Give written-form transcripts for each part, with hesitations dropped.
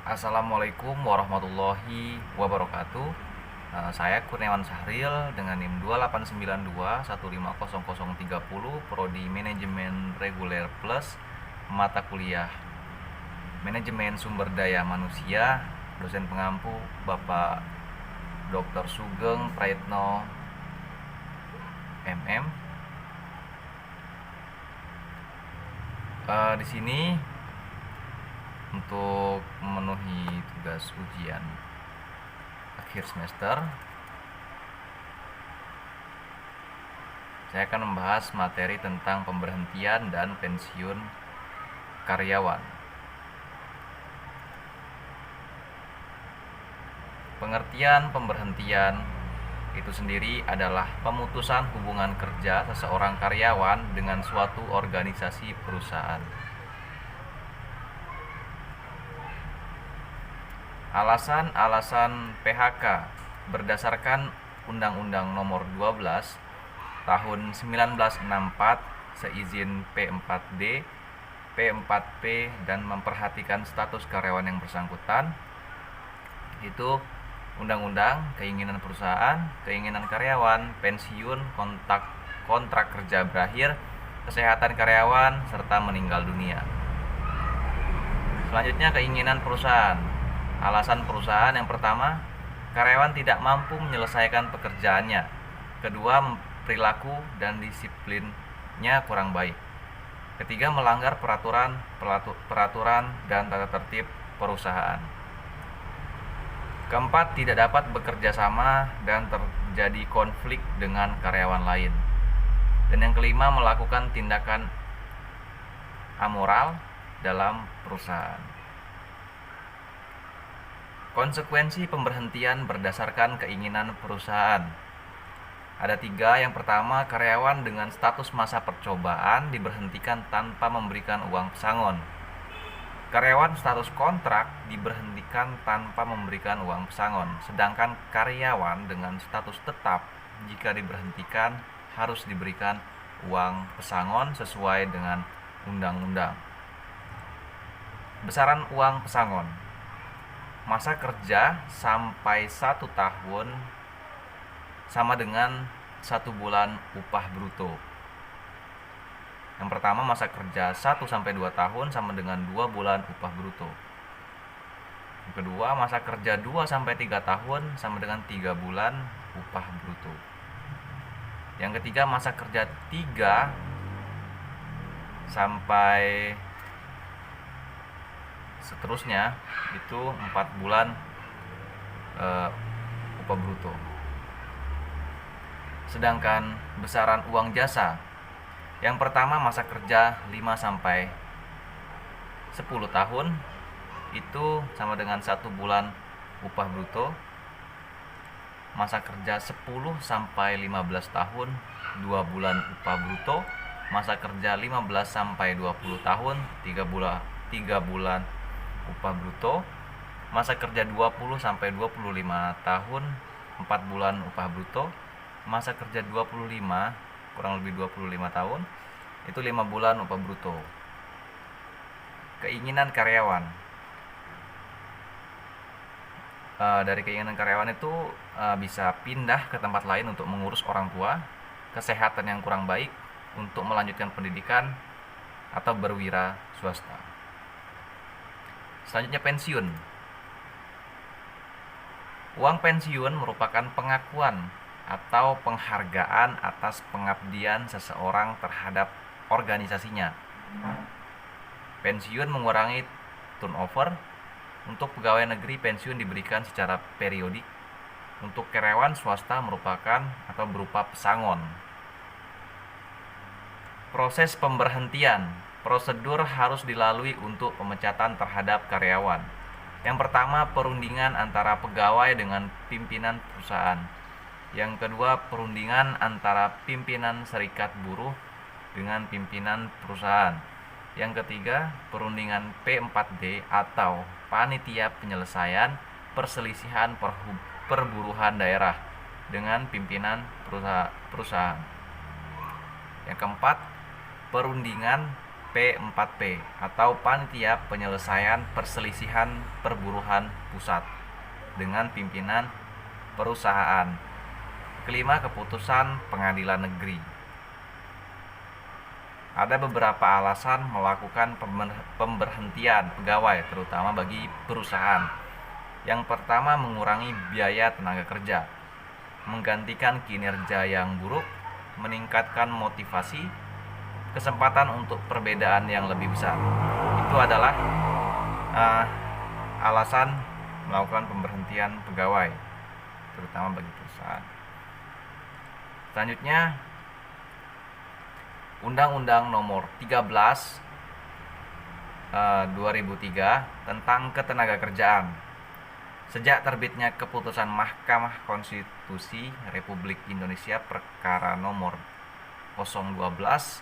Assalamualaikum warahmatullahi wabarakatuh. Saya Kurniawan Sahril dengan NIM 28921500030, Prodi Manajemen Reguler Plus, mata kuliah Manajemen Sumber Daya Manusia, dosen pengampu Bapak Dr. Sugeng Praetno MM. Di sini untuk memenuhi tugas ujian akhir semester, saya akan membahas materi tentang pemberhentian dan pensiun karyawan. Pengertian pemberhentian itu sendiri adalah pemutusan hubungan kerja seseorang karyawan dengan suatu organisasi perusahaan. Alasan-alasan PHK berdasarkan Undang-Undang Nomor 12 Tahun 1964 seizin P4D, P4P dan memperhatikan status karyawan yang bersangkutan. Itu undang-undang, keinginan perusahaan, keinginan karyawan, pensiun, kontrak kerja berakhir, kesehatan karyawan, serta meninggal dunia. Selanjutnya, keinginan perusahaan. Alasan perusahaan yang pertama, karyawan tidak mampu menyelesaikan pekerjaannya. Kedua, perilaku dan disiplinnya kurang baik. Ketiga, melanggar peraturan dan tata tertib perusahaan. Keempat, tidak dapat bekerja sama dan terjadi konflik dengan karyawan lain. Dan yang kelima, melakukan tindakan amoral dalam perusahaan. Konsekuensi pemberhentian berdasarkan keinginan perusahaan. Ada 3. Yang pertama, karyawan dengan status masa percobaan diberhentikan tanpa memberikan uang pesangon. Karyawan status kontrak diberhentikan tanpa memberikan uang pesangon. Sedangkan karyawan dengan status tetap, jika diberhentikan harus diberikan uang pesangon sesuai dengan undang-undang. Besaran uang pesangon. Masa kerja sampai 1 tahun sama dengan 1 bulan upah bruto. Yang pertama, masa kerja 1-2 tahun sama dengan 2 bulan upah bruto. Yang kedua, masa kerja 2-3 tahun sama dengan 3 bulan upah bruto. Yang ketiga, masa kerja 3 sampai seterusnya itu 4 bulan upah bruto. Sedangkan besaran uang jasa, yang pertama masa kerja 5-10 tahun itu sama dengan 1 bulan upah bruto. Masa kerja 10-15 tahun 2 bulan upah bruto. Masa kerja 15-20 tahun 3 bulan upah bruto. Masa kerja 20-25 tahun 4 bulan upah bruto. Masa kerja 25 kurang lebih 25 tahun itu 5 bulan upah bruto. Keinginan karyawan. Dari keinginan karyawan itu bisa pindah ke tempat lain untuk mengurus orang tua, kesehatan yang kurang baik, untuk melanjutkan pendidikan, atau berwira swasta. Selanjutnya, pensiun. Uang pensiun merupakan pengakuan atau penghargaan atas pengabdian seseorang terhadap organisasinya. Pensiun mengurangi turnover. Untuk pegawai negeri, pensiun diberikan secara periodik. Untuk karyawan swasta merupakan atau berupa pesangon. Proses pemberhentian. Prosedur harus dilalui untuk pemecatan terhadap karyawan. Yang pertama, perundingan antara pegawai dengan pimpinan perusahaan. Yang kedua, perundingan antara pimpinan serikat buruh dengan pimpinan perusahaan. Yang ketiga, perundingan P4D atau Panitia Penyelesaian Perselisihan Perburuhan Daerah dengan pimpinan perusahaan. Yang keempat, perundingan P4P atau Panitia Penyelesaian Perselisihan Perburuhan Pusat dengan pimpinan perusahaan. Kelima, keputusan pengadilan negeri. Ada beberapa alasan melakukan pemberhentian pegawai, terutama bagi perusahaan. Yang pertama, mengurangi biaya tenaga kerja, menggantikan kinerja yang buruk, meningkatkan motivasi, kesempatan untuk perbedaan yang lebih besar. Itu adalah alasan melakukan pemberhentian pegawai, terutama bagi perusahaan. Selanjutnya, Undang-Undang Nomor 13 2003 tentang Ketenagakerjaan. Sejak terbitnya keputusan Mahkamah Konstitusi Republik Indonesia perkara nomor 012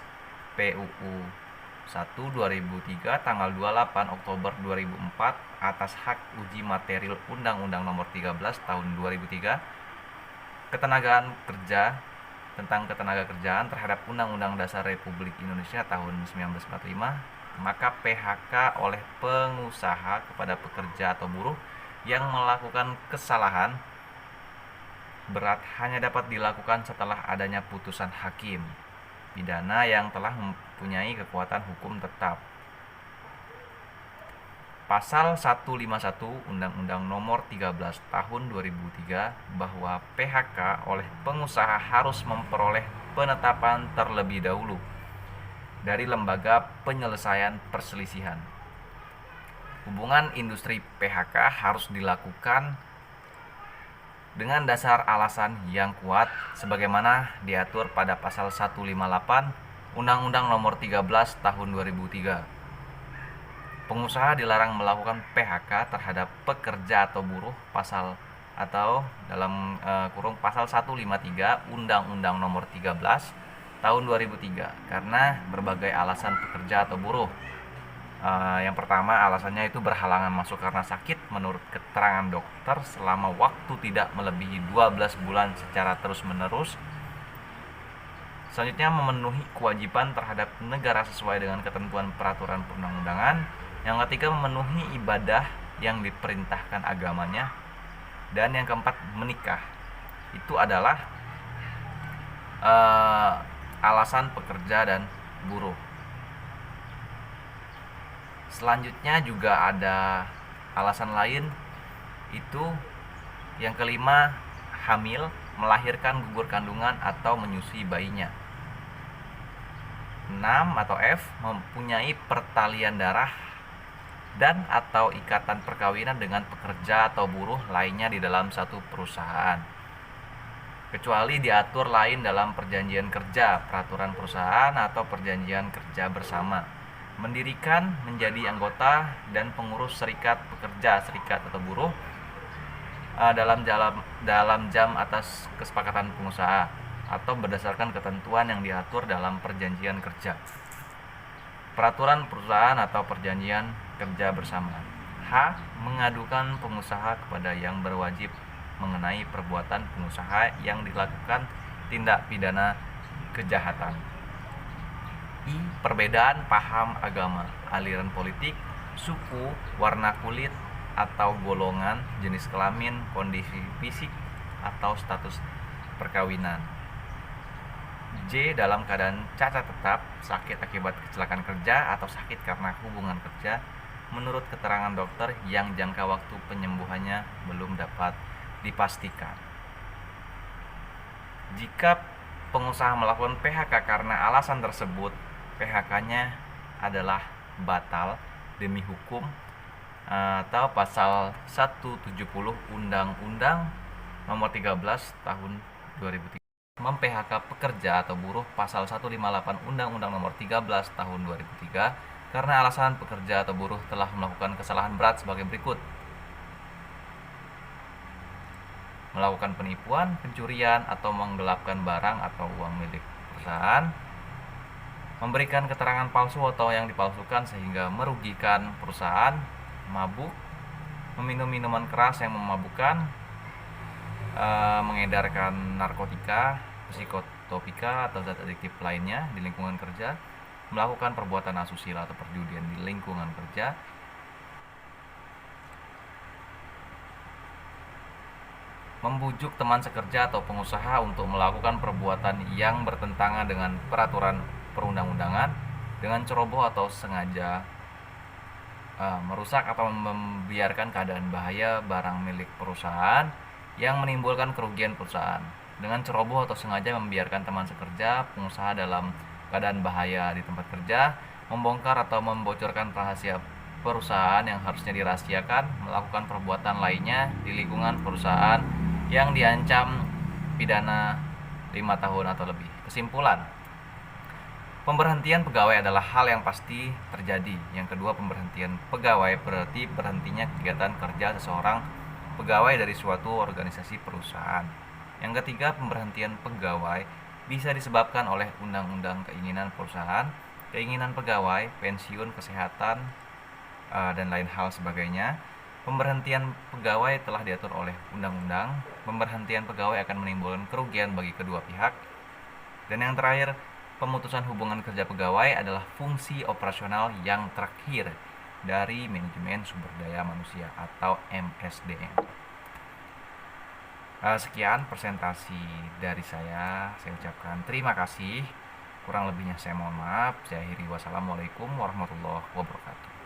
PUU 1/2003 tanggal 28 Oktober 2004 atas hak uji material Undang-Undang Nomor 13 tahun 2003 tentang ketenagakerjaan terhadap Undang-Undang Dasar Republik Indonesia tahun 1945, maka PHK oleh pengusaha kepada pekerja atau buruh yang melakukan kesalahan berat hanya dapat dilakukan setelah adanya putusan hakim pidana yang telah mempunyai kekuatan hukum tetap. Pasal 151 Undang-Undang Nomor 13 Tahun 2003 bahwa PHK oleh pengusaha harus memperoleh penetapan terlebih dahulu dari Lembaga Penyelesaian Perselisihan. Hubungan industri PHK harus dilakukan dengan dasar alasan yang kuat sebagaimana diatur pada pasal 158 Undang-Undang Nomor 13 Tahun 2003. Pengusaha dilarang melakukan PHK terhadap pekerja atau buruh pasal pasal 153 Undang-Undang Nomor 13 Tahun 2003 karena berbagai alasan pekerja atau buruh. Yang pertama, alasannya itu berhalangan masuk karena sakit menurut keterangan dokter selama waktu tidak melebihi 12 bulan secara terus-menerus. Selanjutnya, memenuhi kewajiban terhadap negara sesuai dengan ketentuan peraturan perundang-undangan. Yang ketiga, memenuhi ibadah yang diperintahkan agamanya. Dan yang keempat, menikah. Itu adalah alasan pekerja dan buruh. Selanjutnya juga ada alasan lain, itu yang kelima, hamil, melahirkan, gugur kandungan atau menyusui bayinya. 6 atau F, mempunyai pertalian darah dan atau ikatan perkawinan dengan pekerja atau buruh lainnya di dalam satu perusahaan, kecuali diatur lain dalam perjanjian kerja, peraturan perusahaan atau perjanjian kerja bersama. Mendirikan, menjadi anggota dan pengurus serikat pekerja, serikat atau buruh dalam jam atas kesepakatan pengusaha atau berdasarkan ketentuan yang diatur dalam perjanjian kerja, peraturan perusahaan atau perjanjian kerja bersama. H. Mengadukan pengusaha kepada yang berwajib mengenai perbuatan pengusaha yang dilakukan tindak pidana kejahatan. I. Perbedaan paham agama, aliran politik, suku, warna kulit atau golongan, jenis kelamin, kondisi fisik atau status perkawinan. J. Dalam keadaan cacat tetap, sakit akibat kecelakaan kerja atau sakit karena hubungan kerja menurut keterangan dokter yang jangka waktu penyembuhannya belum dapat dipastikan. Jika pengusaha melakukan PHK karena alasan tersebut, PHK-nya adalah batal demi hukum atau pasal 170 Undang-Undang Nomor 13 Tahun 2003. Mem-PHK pekerja atau buruh pasal 158 Undang-Undang Nomor 13 Tahun 2003 karena alasan pekerja atau buruh telah melakukan kesalahan berat sebagai berikut: melakukan penipuan, pencurian atau menggelapkan barang atau uang milik perusahaan, memberikan keterangan palsu atau yang dipalsukan sehingga merugikan perusahaan, mabuk, meminum minuman keras yang memabukkan, mengedarkan narkotika, psikotropika atau zat adiktif lainnya di lingkungan kerja, melakukan perbuatan asusila atau perjudian di lingkungan kerja, membujuk teman sekerja atau pengusaha untuk melakukan perbuatan yang bertentangan dengan peraturan perundang-undangan dengan ceroboh atau sengaja merusak atau membiarkan keadaan bahaya barang milik perusahaan yang menimbulkan kerugian perusahaan, dengan ceroboh atau sengaja membiarkan teman sekerja, pengusaha dalam keadaan bahaya di tempat kerja, membongkar atau membocorkan rahasia perusahaan yang harusnya dirahasiakan, melakukan perbuatan lainnya di lingkungan perusahaan yang diancam pidana 5 tahun atau lebih. Kesimpulan, pemberhentian pegawai adalah hal yang pasti terjadi. Yang kedua, pemberhentian pegawai berarti berhentinya kegiatan kerja seseorang pegawai dari suatu organisasi perusahaan. Yang ketiga, pemberhentian pegawai bisa disebabkan oleh undang-undang, keinginan perusahaan, keinginan pegawai, pensiun, kesehatan, dan lain hal sebagainya. Pemberhentian pegawai telah diatur oleh undang-undang. Pemberhentian pegawai akan menimbulkan kerugian bagi kedua pihak. Dan yang terakhir, pemutusan hubungan kerja pegawai adalah fungsi operasional yang terakhir dari manajemen sumber daya manusia atau MSDM. Sekian presentasi dari saya ucapkan terima kasih. Kurang lebihnya saya mohon maaf. Saya akhiri, wassalamualaikum warahmatullahi wabarakatuh.